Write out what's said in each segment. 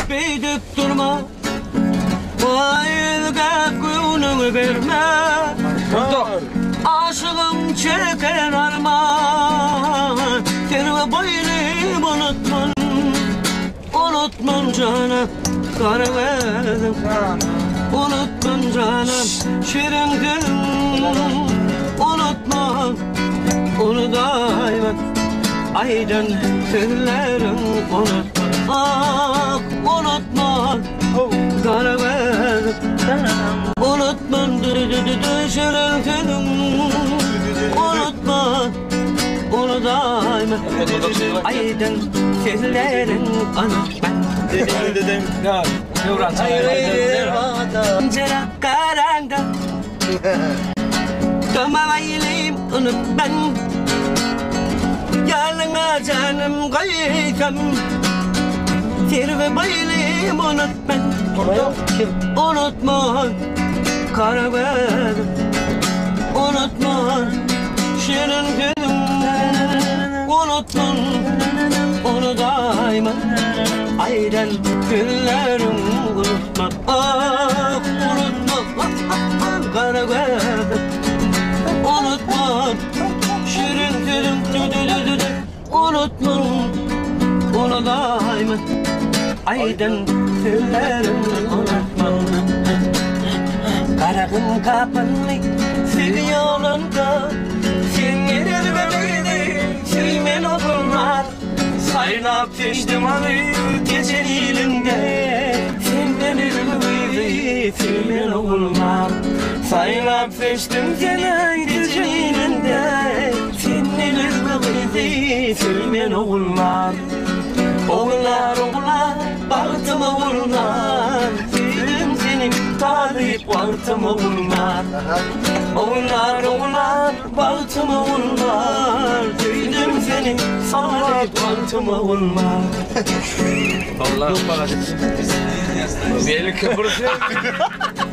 Beydip durma, vayılga gönül verme. Aşığım çeken armağan, terve boynum unutman. Unutman canım, karıverdim. Unutman canım, şirin dilim. Unutma, onu daima. Aydın tüllerim unutma. Ah, unutma, karıverdim. Unutman, şirin dilim. Unutma, onu daima. Aydın tüllerim unutma. Dedim ya Nevran Cera karanda Kamaylıyım onu ben Yalına canım kaykam Terve baylıyım unut ben Unutma karabedim Unutma şirin gülüm Unutma onu daima Aydan günlerim unutma Ah unutma karabedim Unutma şirin dilim Unutma onu daima Aydan günlerim unutma Karagın kapını seviyorlar Sen gelir bebeğini Silmen olurlar Saylap geçtim anı gece ilinde Senden ürgüydü filmin olmam Saylap geçtim seni gece ilinde Senden ürgüydü filmin olmam Oğullar oğullar baktım oğullar Sevdim seni talip baktım oğullar Oğullar oğullar baktım oğullar Sevdim seni talip baktım oğullar Allah'ım bana Beli kıpırdı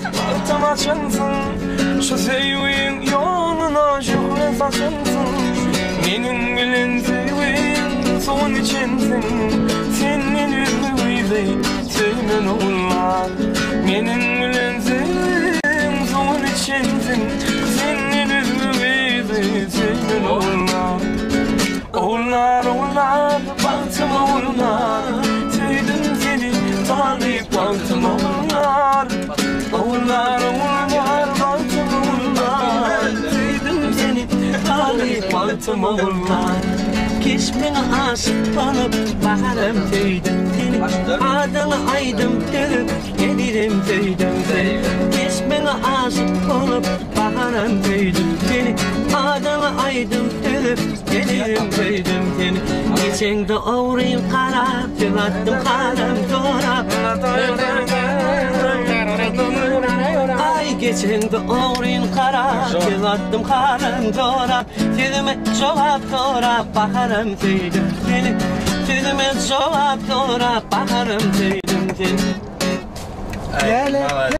Baktım açınsın Şu sevgin yoluna şöyle saçınsın Benim bilen sevgin son içinsin Senin ürgüydü sevmen oğullar Benim bilen sevgin son içinsin Senin ürgüydü sevmen oğullar Oğullar oğullar baktım oğullar Sevdim seni talip baktım oğullar Oğullar oğullar baktım oğullar Sevdim seni talip baktım oğullar Keşmine aşık olup baharım tüydüm seni Adını aydım görüp gelirim tüydüm seni Keşmine aşık olup baharım tüydüm seni Adını aydım görüp gelirim tüydüm seni Geçen de oğrayım karap Tılattım karım torap Ay geçen de oğrayım karap Tılattım karım torap Tüdüme cevap torap baharım tüydüm seni Tüdüme cevap torap baharım tüydüm seni